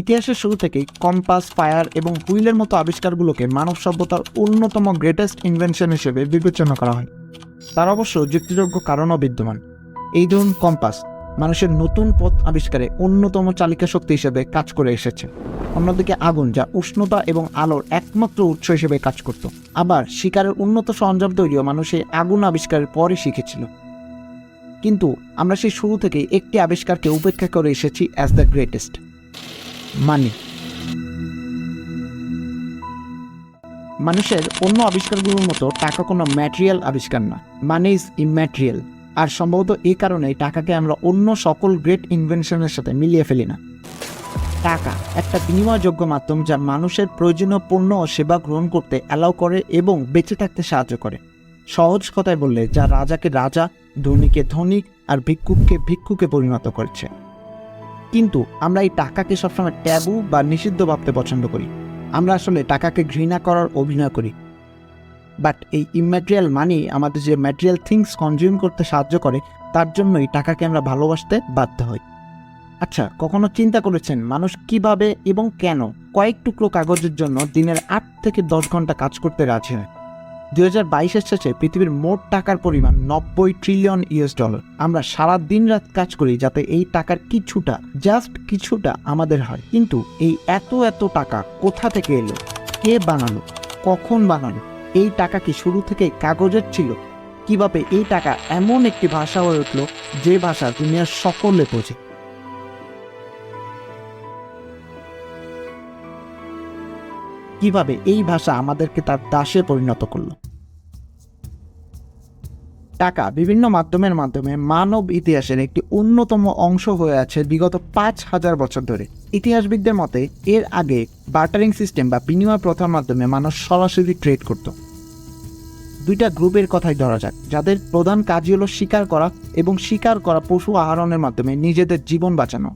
ইতিহাসের শুরু থেকেই কম্পাস, ফায়ার এবং হুইলের মতো আবিষ্কারগুলোকে মানব সভ্যতার অন্যতম গ্রেটেস্ট ইনভেনশন হিসেবে বিবেচনা করা হয়। তার অবশ্য যুক্তিযোগ্য কারণও বিদ্যমান। এই ধরুন কম্পাস মানুষের নতুন পথ আবিষ্কারে অন্যতম চালিকা শক্তি হিসেবে কাজ করে এসেছে। অন্যদিকে আগুন, যা উষ্ণতা এবং আলোর একমাত্র উৎস হিসেবে কাজ করত। আবার শিকারের উন্নত সরঞ্জাম তৈরিও মানুষ এই আগুন আবিষ্কারের পরই শিখেছিল। কিন্তু আমরা সেই শুরু থেকেই একটি আবিষ্কারকে উপেক্ষা করে এসেছি অ্যাজ দ্য গ্রেটেস্ট: মানি। মানুষের অন্য আবিষ্কারগুলোর মতো টাকা কোনো ম্যাটেরিয়াল আবিষ্কার না। মানি ইজ ইম্যাটেরিয়াল, আর সম্ভবত এই কারণেই টাকাকে আমরা অন্য সকল গ্রেট ইনভেনশনের সাথে মিলিয়ে ফেলি না। টাকা একটা বিনিময়যোগ্য মাধ্যম, যা মানুষের প্রয়োজনীয় পণ্য ও সেবা গ্রহণ করতে অ্যালাউ করে এবং বেঁচে থাকতে সাহায্য করে। সহজ কথায় বললে, যা রাজাকে রাজা, ধনীকে ধনিক আর ভিক্ষুককে ভিক্ষুকে পরিণত করেছে। কিন্তু আমরা এই টাকাকে সবসময় ট্যাবু বা নিষিদ্ধ ভাবতে পছন্দ করি। আমরা আসলে টাকাকে ঘৃণা করার অভিনয় করি। বাট এই ইম্যাটেরিয়াল মানি আমাদের যে ম্যাটেরিয়াল থিংস কনজিউম করতে সাহায্য করে, তার জন্যই টাকাকে আমরা ভালোবাসতে বাধ্য হই। আচ্ছা, কখনো চিন্তা করেছেন মানুষ কিভাবে এবং কেন কয়েক টুকরো কাগজের জন্য দিনের 8 থেকে 10 ঘন্টা কাজ করতে রাজি হয়? 2022-এর শেষে পৃথিবীর মোট টাকার পরিমাণ $90 ট্রিলিয়ন। আমরা সারা দিন রাত কাজ করি যাতে এই টাকার কিছুটা, জাস্ট কিছুটা আমাদের হয়। কিন্তু এই এত টাকা কোথা থেকে এলো? কে বানালো? কখন বানালো? এই টাকা কি শুরু থেকে কাগজের ছিল? কিভাবে এই টাকা এমন একটি ভাষা হয়ে উঠল যে ভাষা দুনিয়ার সকলে বোঝে? কিভাবে এই ভাষা আমাদেরকে তার দাসে পরিণত করল? টাকা বিভিন্ন মাধ্যমে মানব ইতিহাসের একটি অন্যতম অংশ হয়ে আছে বিগত 5000 বছর ধরে। ইতিহাসবিদদের মতে এর আগে বার্টারিং সিস্টেম বা বিনিময় প্রথার মাধ্যমে মানুষ সরাসরি ট্রেড করত। দুইটা গ্রুপের কথাই ধরা যাক, যাদের প্রধান কাজই হলো শিকার করা এবং শিকার করা পশু আহরণের মাধ্যমে নিজেদের জীবন বাঁচানো।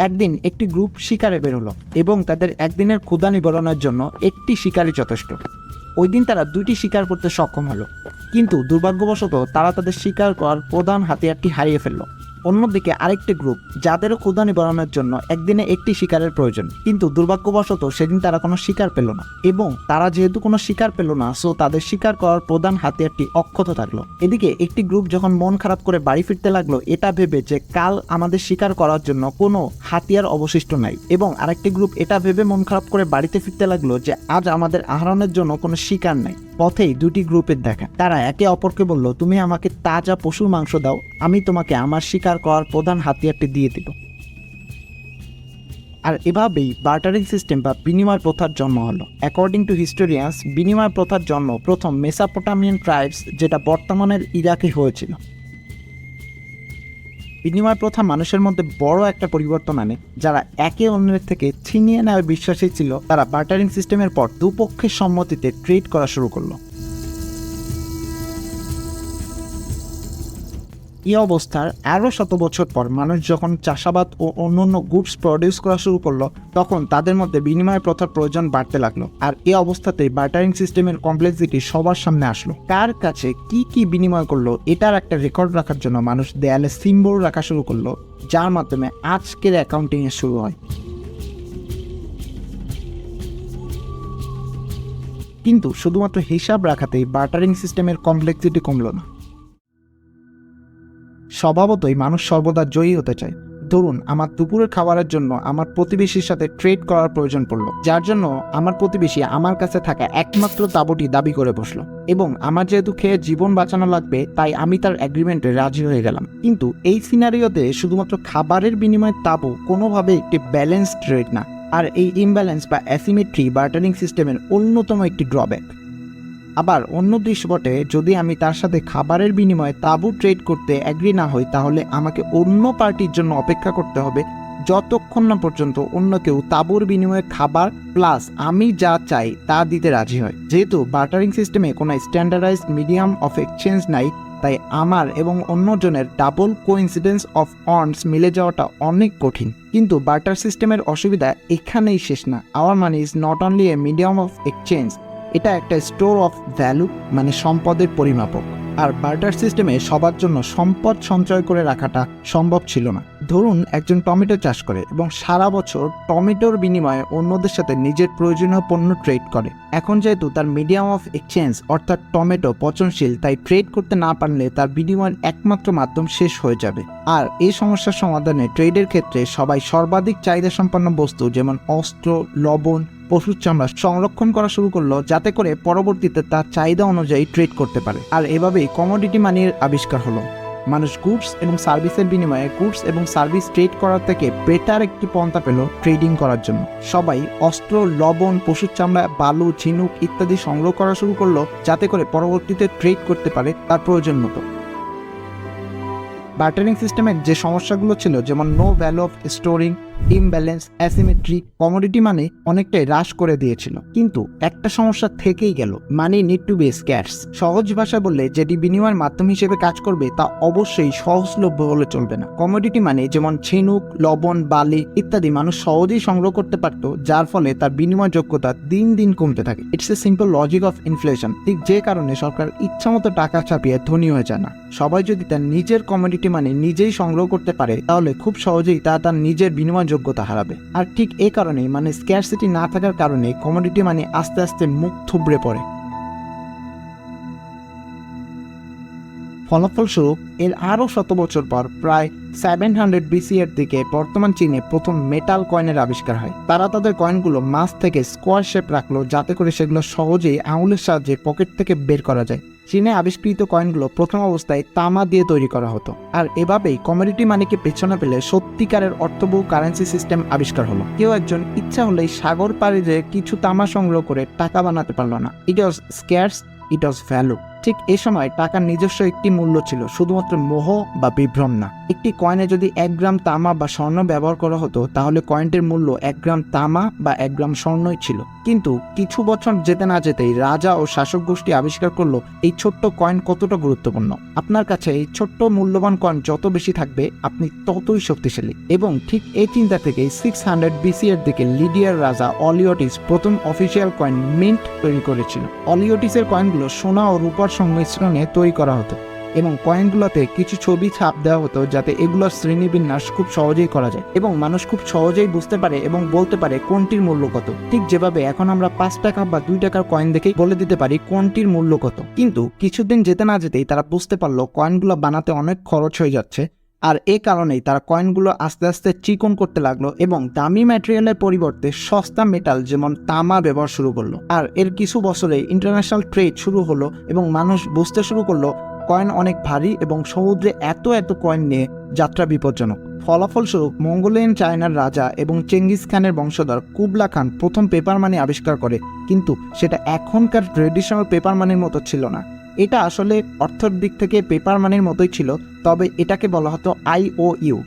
একদিন একটি গ্রুপ শিকারে বের হলো এবং তাদের একদিনের ক্ষুধা নিবারণের জন্য একটি শিকারই যথেষ্ট। ওই দিন তারা 2টি শিকার করতে সক্ষম হলো, কিন্তু দুর্ভাগ্যবশত তারা তাদের শিকার করার প্রধান হাতিয়ারটি হারিয়ে ফেলল। অন্যদিকে আরেকটি গ্রুপ, যাদেরও ক্ষুধা নিবারণের জন্য একদিনে একটি শিকারের প্রয়োজন, কিন্তু দুর্ভাগ্যবশত সেদিন তারা কোনো শিকার পেল না। এবং তারা যেহেতু কোনো শিকার পেল না, সো তাদের শিকার করার প্রধান হাতিয়ারটি অক্ষত থাকলো। এদিকে একটি গ্রুপ যখন মন খারাপ করে বাড়ি ফিরতে লাগলো, এটা ভেবে যে কাল আমাদের শিকার করার জন্য কোনো হাতিয়ার অবশিষ্ট নাই, এবং আরেকটি গ্রুপ এটা ভেবে মন খারাপ করে বাড়িতে ফিরতে লাগলো যে আজ আমাদের আহরণের জন্য কোনো শিকার নাই। পথেই দুটি গ্রুপের দেখা। তারা একে অপরকে বলল, তুমি আমাকে তাজা পশুর মাংস দাও, আমি তোমাকে আমার শিকার করার প্রধান হাতিয়ারটি দিয়ে দিব। আর এভাবেই বার্টারিং সিস্টেম বা বিনিময় প্রথার জন্ম হলো। অ্যাকর্ডিং টু হিস্টোরিয়ান্স, বিনিময় প্রথার জন্ম প্রথম মেসোপটেমিয়ান ট্রাইবস, যেটা বর্তমানের ইরাকে হয়েছিল। বিনিময় প্রথা মানুষের মধ্যে বড় একটা পরিবর্তন আনে। যারা একে অন্যের থেকে ছিনিয়ে নেওয়ার বিশ্বাসী ছিল, তারা বার্টারিং সিস্টেমের পর দুপক্ষের সম্মতিতে ট্রেড করা শুরু করলো। এই অবস্থার আরও শত বছর পর মানুষ যখন চাষাবাদ ও অন্যান্য গুডস প্রডিউস করা শুরু করলো, তখন তাদের মধ্যে বিনিময় প্রথার প্রয়োজন বাড়তে লাগলো। আর এই অবস্থাতেই বার্টারিং সিস্টেমের কমপ্লেক্সিটি সবার সামনে আসলো। কার কাছে কি বিনিময় করলো, এটার একটা রেকর্ড রাখার জন্য মানুষ দেয়ালে সিম্বল রাখা শুরু করলো, যার মাধ্যমে আজকের অ্যাকাউন্টিং এর শুরু হয়। কিন্তু শুধুমাত্র হিসাব রাখাতেই বার্টারিং সিস্টেমের কমপ্লেক্সিটি কমলো না। স্বভাবতই মানুষ সর্বদা জয়ী হতে চায়। ধরুন, আমার দুপুরের খাবারের জন্য আমার প্রতিবেশীর সাথে ট্রেড করার প্রয়োজন পড়লো, যার জন্য আমার প্রতিবেশী আমার কাছে থাকা একমাত্র তাঁবুটি দাবি করে বসলো, এবং আমার যেহেতু খেয়ে জীবন বাঁচানো লাগবে, তাই আমি তার এগ্রিমেন্টে রাজি হয়ে গেলাম। কিন্তু এই সিনারিওতে শুধুমাত্র খাবারের বিনিময়ে তাঁবু কোনোভাবে একটি ব্যালেন্সড ট্রেড না। আর এই ইমব্যালেন্স বা অ্যাসিমেট্রি বার্টারিং সিস্টেমের অন্যতম একটি ড্রব্যাক। আবার অন্য দৃশ্যপটে, যদি আমি তার সাথে খাবারের বিনিময়ে তাঁবু ট্রেড করতে অ্যাগ্রি না হই, তাহলে আমাকে অন্য পার্টির জন্য অপেক্ষা করতে হবে যতক্ষণ না পর্যন্ত অন্য কেউ তাঁবুর বিনিময়ে খাবার প্লাস আমি যা চাই তা দিতে রাজি হয়। যেহেতু বার্টারিং সিস্টেমে কোনো স্ট্যান্ডার্ডাইজড মিডিয়াম অফ এক্সচেঞ্জ নাই, তাই আমার এবং অন্যজনের ডাবল কোইন্সিডেন্স অফ আর্নস মিলে যাওয়াটা অনেক কঠিন। কিন্তু বার্টার সিস্টেমের অসুবিধা এখানেই শেষ না। Hour money is not only a medium of exchange, এটা একটা স্টোর অফ ভ্যালু, মানে সম্পদের পরিমাপক। আর বার্টার সিস্টেমে সবার জন্য সম্পদ সঞ্চয় করে রাখাটা সম্ভব ছিল না। ধরুন একজন টমেটো চাষ করে এবং সারা বছর টমেটোর বিনিময়ে অন্যদের সাথে নিজের প্রয়োজনীয় পণ্য ট্রেড করে। এখন যেহেতু তার মিডিয়াম অফ এক্সচেঞ্জ অর্থাৎ টমেটো পচনশীল, তাই ট্রেড করতে না পারলে তার বিনিময়ের একমাত্র মাধ্যম শেষ হয়ে যাবে। আর এই সমস্যার সমাধানে ট্রেডের ক্ষেত্রে সবাই সর্বাধিক চাহিদা সম্পন্ন বস্তু যেমন অস্ত্র, লবণ, পশুর চামড়া সংরক্ষণ করা শুরু করলো, যাতে করে পরবর্তীতে তার চাহিদা অনুযায়ী ট্রেড করতে পারে। আর এভাবেই কমোডিটি মানির আবিষ্কার হলো। মানুষ গুডস এবং সার্ভিসের বিনিময়ে গুডস এবং সার্ভিস ট্রেড করার থেকে বেটার একটি পন্থা পেল ট্রেডিং করার জন্য। সবাই অস্ত্র, লবণ, পশুর চামড়া, বালু, ঝিনুক ইত্যাদি সংগ্রহ করা শুরু করলো, যাতে করে পরবর্তীতে ট্রেড করতে পারে তার প্রয়োজন মতো। বার্টারিং সিস্টেমের যে সমস্যাগুলো ছিল, যেমন no value of storing, imbalance, asymmetry, commodity মানে অনেকটাই হ্রাস করে দিয়েছিল। কিন্তু একটা সমস্যা থেকেই গেল, মানি নিড টু বি স্ক্যার্স। সহজ ভাষা বললে যেটি বিনিময়ের মাধ্যম হিসেবে কাজ করবে তা অবশ্যই সহজলভ্য হলে চলবে না। কমোডিটি মানে যেমন ঝিনুক, লবণ, বালি ইত্যাদি মানুষ সহজেই সংগ্রহ করতে পারত, যার ফলে তার বিনিময় যোগ্যতা দিন দিন কমতে থাকে। It's a simple logic of inflation. ঠিক যে কারণে সরকার ইচ্ছামতো টাকা ছাপিয়ে ধনী হয়ে যায় না। সবাই যদি তার নিজের কমোডিটি মানে নিজেই সংগ্রহ করতে পারে, তাহলে খুব সহজেই তার নিজের বিনিময় যোগ্যতা হারাবে। আর ঠিক এই কারণেই মানে স্ক্যারসিটি না থাকার কারণে কমোডিটি মানে আস্তে আস্তে মুখ থুবড়ে পড়ে। ফলাফলস্বরূপ এর আরও 100 বছর পর প্রায় 700 BC এর দিকে বর্তমান চীনে প্রথম মেটাল কয়েনের আবিষ্কার হয়। তারা তাদের কয়েনগুলো মাছ থেকে স্কোয়ার শেপ রাখলো, যাতে করে সেগুলো সহজেই আঙুলের সাহায্যে পকেট থেকে বের করা যায়। চীনে আবিষ্কৃত কয়েনগুলো প্রথম অবস্থায় তামা দিয়ে তৈরি করা হতো। আর এভাবেই কমোডিটি মানিকে পেছনে পেলে সত্যিকারের অর্থবহ কারেন্সি সিস্টেম আবিষ্কার হলো। কেউ একজন ইচ্ছা হলেই সাগর পাড়ি যেয়ে কিছু তামা সংগ্রহ করে টাকা বানাতে পারলো না। ইট ওয়াজ স্ক্যার্স, ইট ওয়াজ ভ্যালু। ঠিক এই সময় টাকার নিজস্ব একটি মূল্য ছিল, শুধুমাত্র মোহ বা বিভ্রম না। একটি কয়েনে যদি 1 গ্রাম তামা বা স্বর্ণ ব্যবহার করা হতো, তাহলে কয়েনটির মূল্য 1 গ্রাম তামা বা 1 গ্রাম স্বর্ণই ছিল। কিন্তু কিছু বছর যেতে না যেতেই রাজা ও শাসক গোষ্ঠী আবিষ্কার করলো এই ছোট্ট কয়েন কতটা গুরুত্বপূর্ণ। আপনার কাছে এই ছোট্ট মূল্যবান কয়েন যত বেশি থাকবে, আপনি ততই শক্তিশালী। এবং ঠিক এই চিন্তা থেকেই 600 BC এর দিকে লিডিয়ার রাজা অলিওটিস প্রথম অফিসিয়াল কয়েন মিন্ট তৈরি করেছিল। অলিওটিসের কয়েনগুলো সোনা ও রূপার সংমিশ্রণে তৈরি করা হতো এবং কয়েনগুলোতে কিছু ছবি ছাপ দেওয়া হতো, যাতে এগুলোর শ্রেণীবিন্যাস খুব সহজেই করা যায় এবং মানুষ খুব সহজেই বুঝতে পারে এবং বলতে পারে কোনটির মূল্য কত। ঠিক যেভাবে এখন আমরা 5 টাকা বা 2 টাকার কয়েন দেখেই বলে দিতে পারি কোনটির মূল্য কত। কিন্তু কিছুদিন যেতে না যেতেই তারা বুঝতে পারলো কয়েনগুলো বানাতে অনেক খরচ হয়ে যাচ্ছে। আর এই কারণেই তারা কয়েনগুলো আস্তে আস্তে চিকন করতে লাগলো এবং দামি ম্যাটেরিয়ালের পরিবর্তে সস্তা মেটাল যেমন তামা ব্যবহার শুরু করলো। আর এর কিছু বছরে ইন্টারন্যাশনাল ট্রেড শুরু হলো এবং মানুষ বুঝতে শুরু করলো কয়েন অনেক ভারী এবং সমুদ্রে এত কয়েন নিয়ে যাত্রা বিপজ্জনক। ফলাফলস্বরূপ মঙ্গোলিয়ান চায়নার রাজা এবং চেঙ্গিস খানের বংশধর কুবলা খান প্রথম পেপার মানি আবিষ্কার করে, কিন্তু সেটা এখনকার ট্রেডিশনাল পেপার মানির মতো ছিল না। এটা আসলে অর্থের দিক থেকে পেপার মানির মতোই ছিল, তবে এটাকে বলা হতো IOU।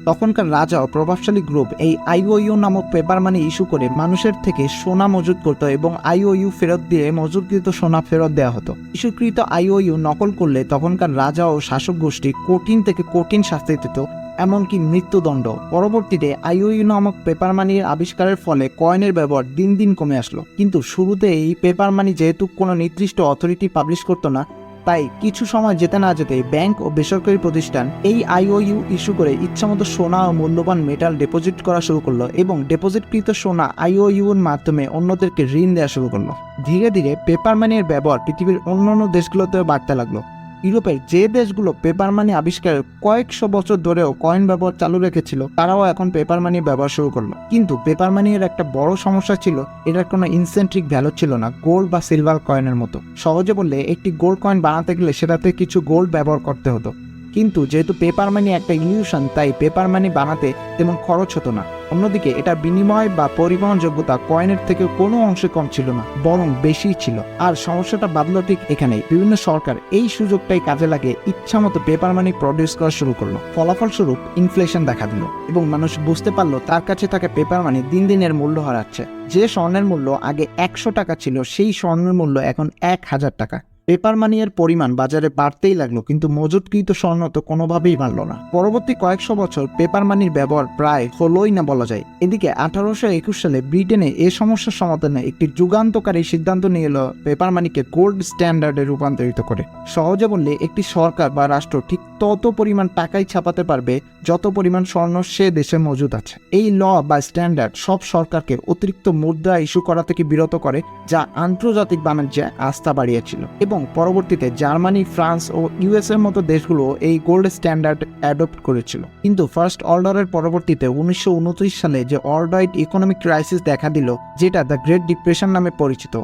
তখনকার রাজা ও প্রভাবশালী গ্রুপ এই IOU নামক পেপার মানি ইস্যু করে মানুষের থেকে সোনা মজুত করতো এবং IOU ফেরত দিয়ে মজুতকৃত সোনা ফেরত দেওয়া হতো। ইস্যুকৃত IOU নকল করলে তখনকার রাজা ও শাসক গোষ্ঠী কঠিন থেকে কঠিন শাস্তি দিত, এমনকি মৃত্যুদণ্ড। পরবর্তীতে IOU নামক পেপার মানির আবিষ্কারের ফলে কয়েনের ব্যবহার দিন দিন কমে আসলো। কিন্তু শুরুতে এই পেপার মানি যেহেতু কোনো নির্দিষ্ট অথরিটি পাবলিশ করতো না, তাই কিছু সময় যেতে না যেতে ব্যাংক ও বেসরকারি প্রতিষ্ঠান এই IOU ইস্যু করে ইচ্ছামতো সোনা ও মূল্যবান মেটাল ডিপোজিট করা শুরু করলো এবং ডিপোজিটকৃত সোনা IOU এর মাধ্যমে অন্যদেরকে ঋণ দেওয়া শুরু করলো। ধীরে ধীরে পেপার মানির ব্যবহার পৃথিবীর অন্যান্য দেশগুলোতেও বাড়তে লাগলো। ইউরোপের যে দেশগুলো পেপার মানি আবিষ্কারের কয়েকশো বছর ধরেও কয়েন ব্যবহার চালু রেখেছিল, তারাও এখন পেপার মানি ব্যবহার শুরু করলো। কিন্তু পেপার মানির একটা বড় সমস্যা ছিল, এটার কোনো ইনসেন্ট্রিক ভ্যালু ছিল না গোল্ড বা সিলভার কয়েনের মতো। সহজে বললে একটি গোল্ড কয়েন বানাতে গেলে সেটাতে কিছু গোল্ড ব্যবহার করতে হতো। কিন্তু যেহেতু পেপার মানি একটা ইলিউশন, তাই পেপার মানি বানাতে তেমন খরচ হতো না। অন্যদিকে এটার বিনিময় বা পরিবহন যোগ্যতা কয়েনের থেকে কোনো অংশে কম ছিল না, বরং বেশিই ছিল। আর সমস্যাটা বাদলো ঠিক এখানেই। বিভিন্ন সরকার এই সুযোগটাই কাজে লাগিয়ে ইচ্ছামতো পেপার মানি প্রডিউস করা শুরু করলো। ফলাফলস্বরূপ ইনফ্লেশন দেখা দিল এবং মানুষ বুঝতে পারলো তার কাছে থাকা পেপার মানি দিন দিন এর মূল্য হারাচ্ছে। যে স্বর্ণের মূল্য আগে 100 টাকা ছিল, সেই স্বর্ণের মূল্য এখন 1000 টাকা। পেপার মানি এর পরিমাণ বাজারে বাড়তেই লাগলো, কিন্তু মজুতকৃত স্বর্ণ তো কোনোভাবেই বাড়ল না। পরবর্তী কয়েকশো বছর পেপার মানির ব্যবহার প্রায় হলোই না বলা যায়। এদিকে 1821 সালে ব্রিটেনে এ সমস্যার সমাধানে একটি যুগান্তকারী সিদ্ধান্ত নিয়ে এলো পেপার মানিকে গোল্ড স্ট্যান্ডার্ডে রূপান্তরিত করে। সহজে বললে একটি সরকার বা রাষ্ট্র ঠিক তত পরিমাণ টাকাই ছাপাতে পারবে যত পরিমাণ স্বর্ণ সে দেশে মজুদ আছে। এই ল বা স্ট্যান্ডার্ড সব সরকারকে অতিরিক্ত মুদ্রা ইস্যু করা থেকে বিরত করে, যা আন্তর্জাতিক বাণিজ্যে আস্থা বাড়িয়েছিল। এবং পরবর্তীতে জার্মানি, ফ্রান্স ও ইউএস এর মতো দেশগুলো এই গোল্ড স্ট্যান্ডার্ড অ্যাডপ্ট করেছিল। কিন্তু ফার্স্ট অর্ডারের পরবর্তীতে 1929 সালে যে ওয়ার্ল্ড ইকোনমিক ক্রাইসিস দেখা দিল, যেটা দ্য গ্রেট ডিপ্রেশন নামে পরিচিত,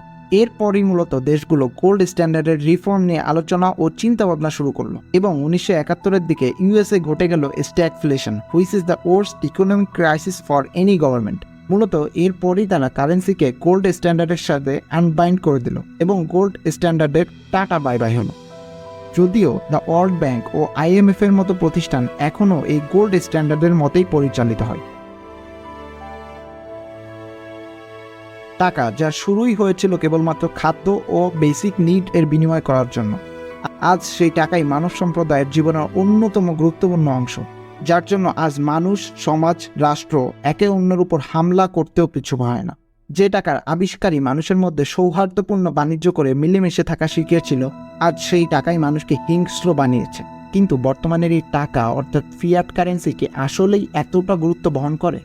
এরপরই মূলত দেশগুলো গোল্ড স্ট্যান্ডার্ডের রিফর্ম নিয়ে আলোচনা ও চিন্তা ভাবনা শুরু করলো। এবং 1971-এর দিকে ইউএসএ ঘটে গেল stagflation, which is the worst economic crisis for any government. মূলত এরপরই তারা কারেন্সিকে গোল্ড স্ট্যান্ডার্ডের সাথে আনবাইন্ড করে দিল এবং গোল্ড স্ট্যান্ডার্ডের টাটা বাই বাই হলো। যদিও দ্য ওয়ার্ল্ড ব্যাংক ও IMF এর মতো প্রতিষ্ঠান এখনও এই গোল্ড স্ট্যান্ডার্ডের মতেই পরিচালিত হয়। টাকা, যার শুরুই হয়েছিল কেবলমাত্র খাদ্য ও বেসিক নিড এর বিনিময় করার জন্য, আজ সেই টাকাই মানব সম্প্রদায়ের জীবনের অন্যতম গুরুত্বপূর্ণ অংশ, যার জন্য আজ মানুষ, সমাজ, রাষ্ট্র একে অন্যের উপর হামলা করতেও পিছু হয় না। যে টাকার আবিষ্কারই মানুষের মধ্যে সৌহার্দ্যপূর্ণ বাণিজ্য করে মিলেমিশে থাকা শিখিয়েছিল, আজ সেই টাকাই মানুষকে হিংস্র বানিয়েছে। কিন্তু বর্তমানের এই টাকা অর্থাৎ ফিয়াট কারেন্সি কি আসলেই এতটা গুরুত্ব বহন করে?